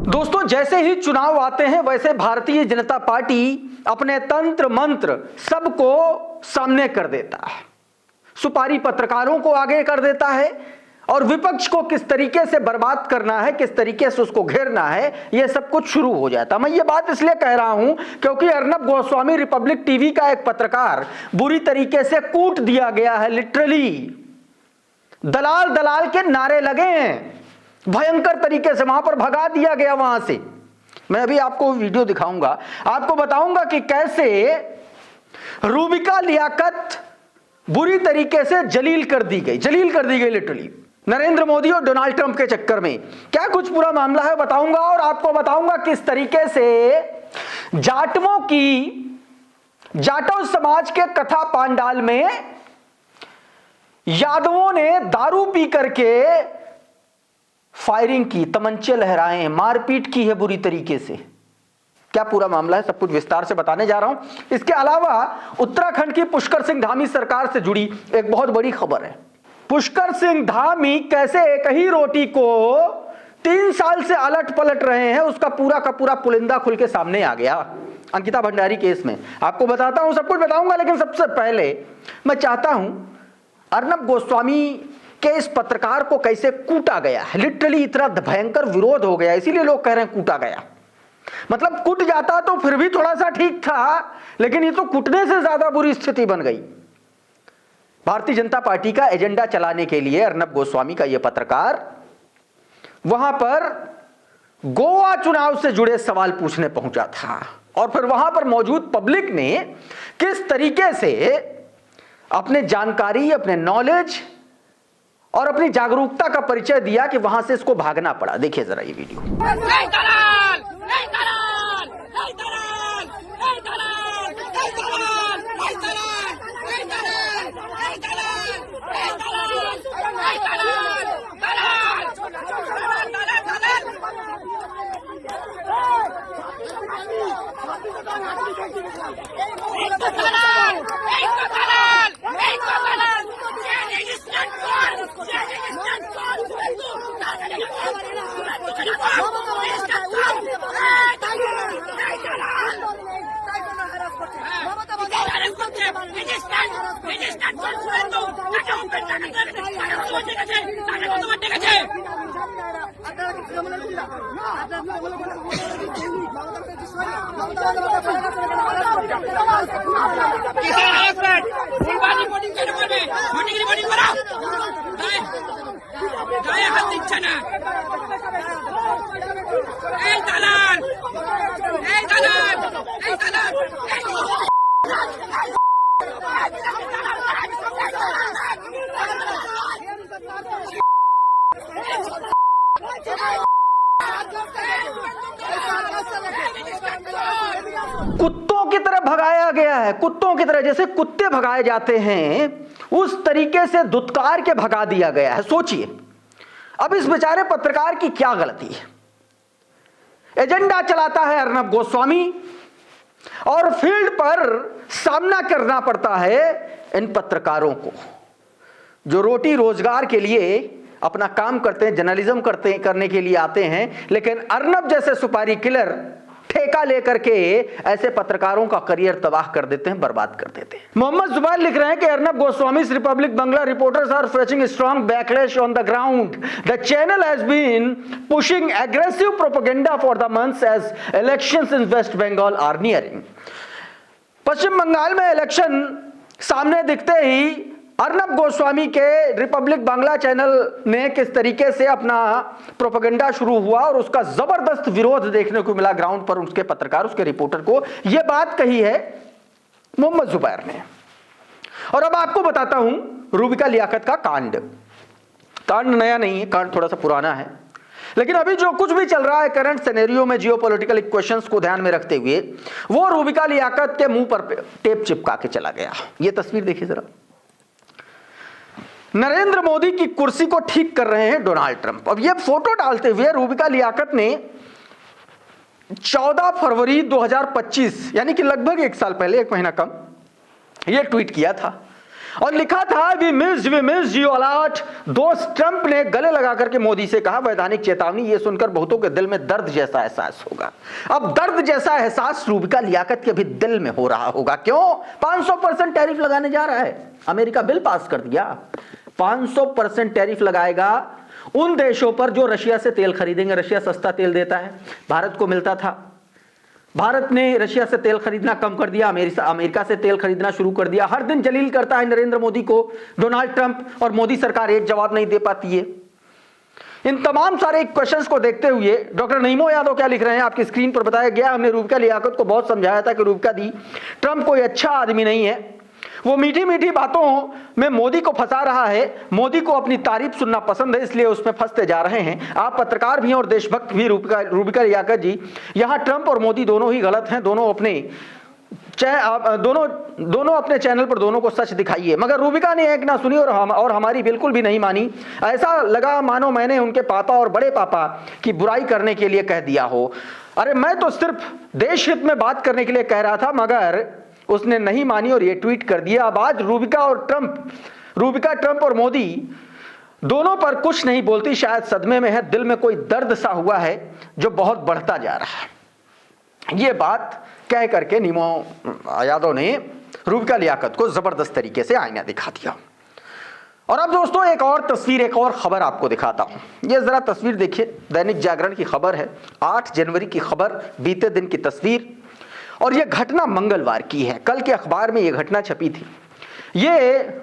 दोस्तों, जैसे ही चुनाव आते हैं वैसे भारतीय जनता पार्टी अपने तंत्र मंत्र सबको सामने कर देता है, सुपारी पत्रकारों को आगे कर देता है और विपक्ष को किस तरीके से बर्बाद करना है, किस तरीके से उसको घेरना है, यह सब कुछ शुरू हो जाता। मैं ये बात इसलिए कह रहा हूं क्योंकि अर्नब गोस्वामी रिपब्लिक टीवी का एक पत्रकार बुरी तरीके से कूट दिया गया है। लिटरली दलाल दलाल के नारे लगे हैं, भयंकर तरीके से वहां पर भगा दिया गया वहां से। मैं अभी आपको वीडियो दिखाऊंगा, आपको बताऊंगा कि कैसे रूबिका लियाकत बुरी तरीके से जलील कर दी गई लिटरली नरेंद्र मोदी और डोनाल्ड ट्रंप के चक्कर में। क्या कुछ पूरा मामला है बताऊंगा और आपको बताऊंगा किस तरीके से जाटव समाज के कथा पांडाल में यादवों ने दारू पी करके फायरिंग की, तमंचे लहराए, मारपीट की है बुरी तरीके से। क्या पूरा मामला है, सब कुछ विस्तार से बताने जा रहा हूं। इसके अलावा उत्तराखंड की पुष्कर सिंह धामी सरकार से जुड़ी एक बहुत बड़ी खबर है। पुष्कर सिंह धामी कैसे एक ही रोटी को 3 साल से अलट पलट रहे हैं, उसका पूरा का पूरा पुलिंदा खुल के सामने आ गया अंकिता भंडारी केस में। आपको बताता हूं, सब कुछ बताऊंगा, लेकिन सबसे पहले मैं चाहता हूं अर्नब गोस्वामी के इस पत्रकार को कैसे कूटा गया है। लिटरली इतना भयंकर विरोध हो गया, इसीलिए लोग कह रहे हैं कूटा गया। मतलब कूट जाता तो फिर भी थोड़ा सा ठीक था, लेकिन ये तो कूटने से ज्यादा बुरी स्थिति बन गई। भारतीय जनता पार्टी का एजेंडा चलाने के लिए अर्नब गोस्वामी का यह पत्रकार वहां पर गोवा चुनाव से जुड़े सवाल पूछने पहुंचा था और फिर वहां पर मौजूद पब्लिक ने किस तरीके से अपने जानकारी, अपने नॉलेज और अपनी जागरूकता का परिचय दिया कि वहां से इसको भागना पड़ा। देखिए जरा ये वीडियो। कुत्तों की तरह भगाया गया है, कुत्तों की तरह, जैसे कुत्ते भगाए जाते हैं उस तरीके से दुत्कार के भगा दिया गया है। सोचिए अब इस बेचारे पत्रकार की क्या गलती है। एजेंडा चलाता है अर्नब गोस्वामी और फील्ड पर सामना करना पड़ता है इन पत्रकारों को जो रोटी रोजगार के लिए अपना काम करते हैं, जर्नलिज्म करने के लिए आते हैं, लेकिन अर्नब जैसे सुपारी किलर ठेका लेकर के ऐसे पत्रकारों का करियर तबाह कर देते हैं, बर्बाद कर देते हैं। मोहम्मद जुबैर लिख रहे हैं कि Arnab Goswami's Republic Bangla reporters are facing strong backlash on the ground. The channel has been pushing aggressive propaganda for the months as elections in West Bengal are nearing. Paschim Bangal में इलेक्शन सामने दिखते ही अर्नब गोस्वामी के रिपब्लिक बांग्ला चैनल ने किस तरीके से अपना प्रोपेगेंडा शुरू हुआ और उसका जबरदस्त विरोध देखने को मिला ग्राउंड पर। उसके पत्रकार, उसके रिपोर्टर को यह बात कही है मोहम्मद जुबैर ने। और अब आपको बताता हूं रूबिका लियाकत का कांड नया नहीं है, कांड थोड़ा सा पुराना है, लेकिन अभी जो कुछ भी चल रहा है करंट सिनेरियो में जियोपॉलिटिकल इक्वेशंस को ध्यान में रखते हुए, वो रूबिका लियाकत के मुंह पर टेप चिपका के चला गया। यह तस्वीर देखिए जरा। नरेंद्र मोदी की कुर्सी को ठीक कर रहे हैं डोनाल्ड ट्रंप। अब यह फोटो डालते हुए रूबिका लियाकत ने 14 फरवरी 2025 यानी कि लगभग 1 साल पहले, 1 महीना कम, यह ट्वीट किया था और लिखा था वी मिस यू अलॉट। दोस्त ट्रंप ने गले लगा करके मोदी से कहा वैधानिक चेतावनी। यह सुनकर बहुतों के दिल में दर्द जैसा एहसास होगा। अब दर्द जैसा एहसास रूबिका लियाकत के भी दिल में हो रहा होगा। क्यों? 500% टैरिफ लगाने जा रहा है। अमेरिका बिल पास कर दिया, 500% टैरिफ लगाएगा उन देशों पर जो रशिया से तेल खरीदेंगे। रशिया सस्ता तेल देता है, भारत को मिलता था, भारत ने रशिया से तेल खरीदना कम कर दिया, अमेरिका से तेल खरीदना शुरू कर दिया। हर दिन जलील करता है नरेंद्र मोदी को डोनाल्ड ट्रंप, और मोदी सरकार एक जवाब नहीं दे पाती है। इन तमाम सारे क्वेश्चंस को देखते हुए डॉक्टर नईमो यादव क्या लिख रहे हैं आपकी स्क्रीन पर बताया गया। हमने रूबिका लियाकत को बहुत समझाया था कि रूबिका दी, ट्रंप कोई अच्छा आदमी नहीं है, वो मीठी मीठी बातों में मोदी को फंसा रहा है, मोदी को अपनी तारीफ सुनना पसंद है, इसलिए उसमें फंसते जा रहे हैं। आप पत्रकार भी हैं और देशभक्त भी रूबिका लियाकत जी। यहाँ ट्रंप और मोदी दोनों ही गलत हैं, दोनों अपने चैनल पर दोनों को सच दिखाइए। मगर रूबिका ने एक ना सुनी और हमारी बिल्कुल भी नहीं मानी। ऐसा लगा मानो मैंने उनके पापा और बड़े पापा की बुराई करने के लिए कह दिया हो। अरे मैं तो सिर्फ देश हित में बात करने के लिए कह रहा था, मगर उसने नहीं मानी और ये ट्वीट कर दिया। अब आज रूबिका ट्रंप और मोदी दोनों पर कुछ नहीं बोलती, शायद सदमे में है, दिल में कोई दर्द सा हुआ है जो बहुत बढ़ता जा रहा है। ये बात कह करके नीमो यादव ने रूबिका लियाकत को जबरदस्त तरीके से आईना दिखा दिया। और अब दोस्तों एक और तस्वीर, एक और खबर आपको दिखाता हूं। ये जरा तस्वीर देखिए, दैनिक जागरण की खबर है, 8 जनवरी की खबर, बीते दिन की तस्वीर। और यह घटना मंगलवार की है, कल के अखबार में यह घटना छपी थी। ये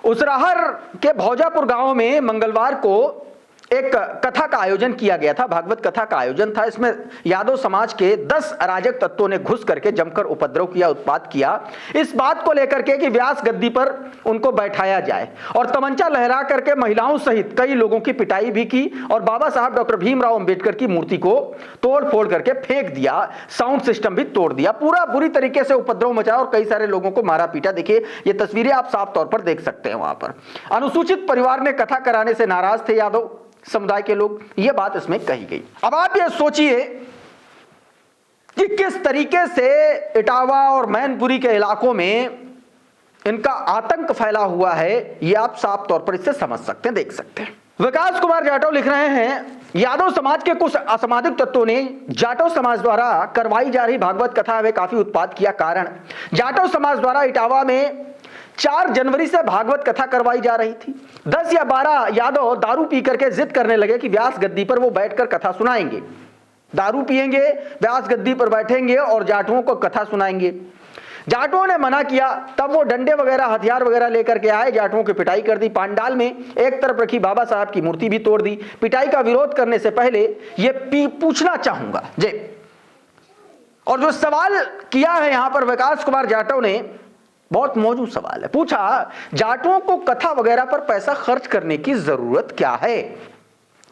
उसराहर के भौजापुर गांव में मंगलवार को एक कथा का आयोजन किया गया था, भागवत कथा का आयोजन था। इसमें यादव समाज के 10 अराजक तत्वों ने घुस करके जमकर उपद्रव किया, उत्पात किया, इस बात को लेकर के कि व्यास गद्दी पर उनको बैठाया जाए, और तमंचा लहरा करके महिलाओं सहित कई लोगों की पिटाई भी की और बाबा साहब डॉक्टर भीमराव अंबेडकर की मूर्ति को तोड़ फोड़ करके फेंक दिया, साउंड सिस्टम भी तोड़ दिया, पूरा बुरी तरीके से उपद्रव मचाया और कई सारे लोगों को मारा पीटा। देखिए ये तस्वीरें आप साफ तौर पर देख सकते हैं। वहां पर अनुसूचित परिवार ने कथा कराने से नाराज थे यादव समुदाय के लोग, यह बात इसमें कही गई। अब आप ये सोचिए कि किस तरीके से इटावा और मैनपुरी के इलाकों में इनका आतंक फैला हुआ है, यह आप साफ तौर पर इससे समझ सकते हैं, देख सकते हैं। विकास कुमार जाटव लिख रहे हैं यादव समाज के कुछ असामाजिक तत्वों ने जाटव समाज द्वारा करवाई जा रही भागवत कथा में काफी उत्पात किया। कारण जाटव समाज द्वारा इटावा में 4 जनवरी से भागवत कथा करवाई जा रही थी। 10 या 12 यादव दारू पी करके जिद करने लगे कि व्यास गद्दी पर वो बैठकर कथा सुनाएंगे, दारू पिएंगे, व्यास गद्दी पर बैठेंगे और जाटुओं को कथा सुनाएंगे। जाटुओं ने मना किया, तब वो डंडे वगैरह हथियार वगैरह लेकर के आए, जाटुओं की पिटाई कर दी। पांडाल में एक तरफ रखी बाबा साहब की मूर्ति भी तोड़ दी। पिटाई का विरोध करने से पहले ये पूछना चाहूंगा जी, और जो सवाल किया है यहां पर विकास कुमार जाटव ने, बहुत मौजूद सवाल है, पूछा जाटुओं को कथा वगैरह पर पैसा खर्च करने की जरूरत क्या है,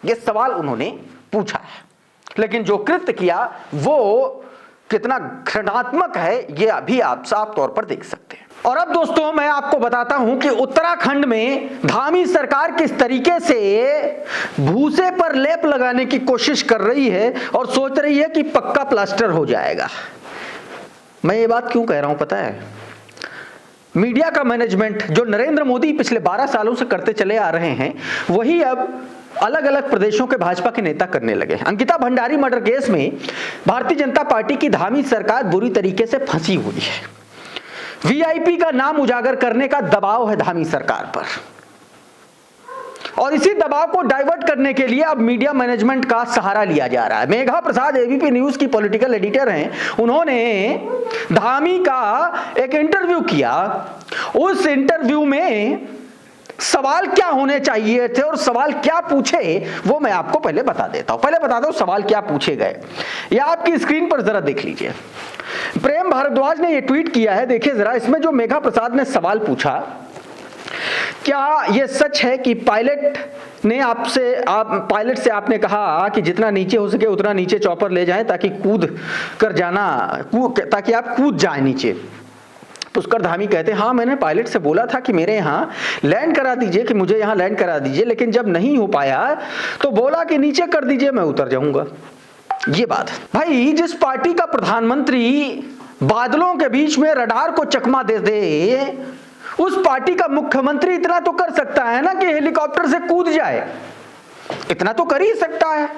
यह सवाल उन्होंने पूछा है। लेकिन जो कृत्य किया वो कितना घृणात्मक है यह अभी आप साफ तौर पर देख सकते हैं। और अब दोस्तों मैं आपको बताता हूं कि उत्तराखंड में धामी सरकार किस तरीके से भूसे पर लेप लगाने की कोशिश कर रही है और सोच रही है कि पक्का प्लास्टर हो जाएगा। मैं ये बात क्यों कह रहा हूं पता है? मीडिया का मैनेजमेंट जो नरेंद्र मोदी पिछले 12 सालों से करते चले आ रहे हैं, वही अब अलग अलग प्रदेशों के भाजपा के नेता करने लगे। अंकिता भंडारी मर्डर केस में भारतीय जनता पार्टी की धामी सरकार बुरी तरीके से फंसी हुई है। वीआईपी का नाम उजागर करने का दबाव है धामी सरकार पर, और इसी दबाव को डाइवर्ट करने के लिए अब मीडिया मैनेजमेंट का सहारा लिया जा रहा है। मेघा प्रसाद एबीपी न्यूज की पॉलिटिकल एडिटर हैं, उन्होंने धामी का एक इंटरव्यू किया। उस इंटरव्यू में सवाल क्या होने चाहिए थे और सवाल क्या पूछे वो मैं आपको पहले बता देता हूं। सवाल क्या पूछे गए, यह आपकी स्क्रीन पर जरा देख लीजिए। प्रेम भारद्वाज ने यह ट्वीट किया है, देखिए जरा। इसमें जो मेघा प्रसाद ने सवाल पूछा, क्या यह सच है कि पायलट से आपने कहा कि जितना नीचे हो सके उतना नीचे चॉपर ले जाएं ताकि आप कूद जाएं नीचे। पुष्कर धामी कहते हाँ मैंने पायलट से बोला था कि मेरे यहाँ लैंड करा दीजिए, कि मुझे यहाँ लैंड करा दीजिए, लेकिन जब नहीं हो पाया तो बोला कि नीचे कर दीजिए, मैं उतर जाऊंगा। ये बात भाई, जिस पार्टी का प्रधानमंत्री बादलों के बीच में रडार को चकमा दे दे, उस पार्टी का मुख्यमंत्री इतना तो कर सकता है ना कि हेलीकॉप्टर से कूद जाए, इतना तो कर ही सकता है।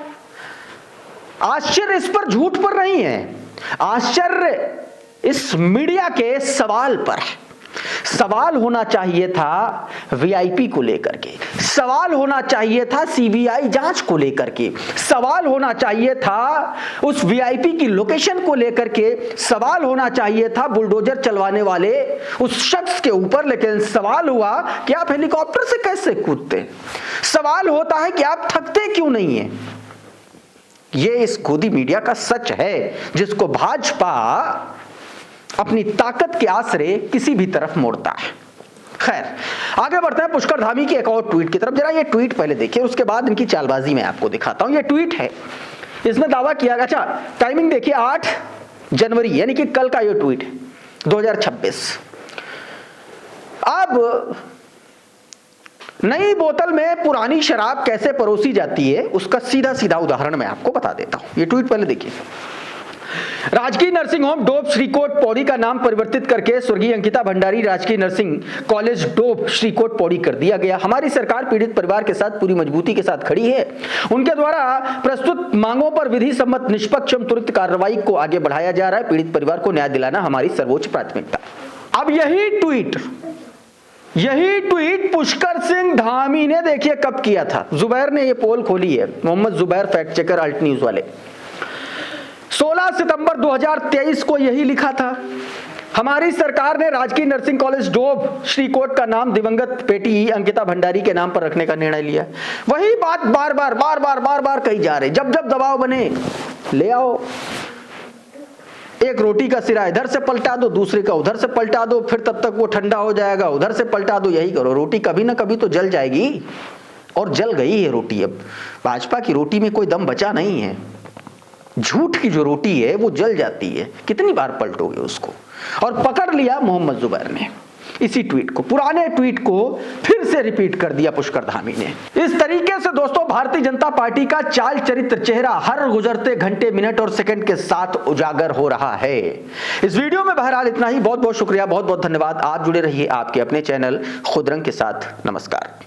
आश्चर्य इस पर झूठ पर नहीं है, आश्चर्य इस मीडिया के सवाल पर है। सवाल होना चाहिए था वीआईपी को लेकर के, सवाल होना चाहिए था सीबीआई जांच को लेकर के, सवाल होना चाहिए था उस वीआईपी की लोकेशन को लेकर के, सवाल होना चाहिए था बुलडोजर चलवाने वाले उस शख्स के ऊपर, लेकिन सवाल हुआ कि आप हेलीकॉप्टर से कैसे कूदते। सवाल होता है कि आप थकते क्यों नहीं है। ये इस गोदी मीडिया का सच है, जिसको भाजपा अपनी ताकत के आसरे किसी भी तरफ मोड़ता है। खैर, आगे बढ़ते हैं पुष्कर धामी की एक और ट्वीट की तरफ। जरा ये ट्वीट पहले देखिए, उसके बाद इनकी चालबाजी मैं आपको दिखाता हूं। ये ट्वीट है, इसमें दावा किया गया, अच्छा टाइमिंग देखिए 8 जनवरी यानी कि कल का ये ट्वीट है 2026। अब नई बोतल में पुरानी शराब कैसे परोसी जाती है उसका सीधा सीधा उदाहरण मैं आपको बता देता हूं। ये ट्वीट पहले देखिए। राजकीय नर्सिंग होम डोब श्रीकोट पौड़ी का नाम परिवर्तित करके स्वर्गीय अंकिता भंडारी राजकीय नर्सिंग कॉलेज डोब श्रीकोट पौड़ी कर दिया गया। हमारी सरकार पीड़ित परिवार के साथ पूरी मजबूती के साथ खड़ी है। उनके द्वारा प्रस्तुत मांगों पर विधि सम्मत निष्पक्ष एवं त्वरित कार्रवाई को आगे बढ़ाया जा रहा है। पीड़ित परिवार को न्याय दिलाना हमारी सर्वोच्च प्राथमिकता। अब यही ट्वीट पुष्कर सिंह धामी ने देखिए कब किया था। जुबैर ने ये पोल खोली है, Mohammed Zubair fact checker alt news वाले। 16 सितंबर 2023 को यही लिखा था, हमारी सरकार ने राजकीय नर्सिंग कॉलेज डोब श्रीकोट का नाम दिवंगत बेटी अंकिता भंडारी के नाम पर रखने का निर्णय लिया। वही बात बार बार कही जा रही। जब जब दबाव बने ले आओ, एक रोटी का सिरा इधर से पलटा दो, दूसरे का उधर से पलटा दो, फिर तब तक वो ठंडा हो जाएगा, उधर से पलटा दो। यही करो, रोटी कभी ना कभी तो जल जाएगी, और जल गई है रोटी। अब भाजपा की रोटी में कोई दम बचा नहीं है। झूठ की जो रोटी है वो जल जाती है, कितनी बार पलटोगे उसको। और पकड़ लिया मोहम्मद जुबैर ने इसी ट्वीट को, पुराने ट्वीट को फिर से रिपीट कर दिया पुष्कर धामी ने। इस तरीके से दोस्तों भारतीय जनता पार्टी का चाल चरित्र चेहरा हर गुजरते घंटे मिनट और सेकंड के साथ उजागर हो रहा है। इस वीडियो में बहरहाल इतना ही। बहुत बहुत शुक्रिया, बहुत बहुत धन्यवाद। आप जुड़े रहिए आपके अपने चैनल खुदरंग के साथ। नमस्कार।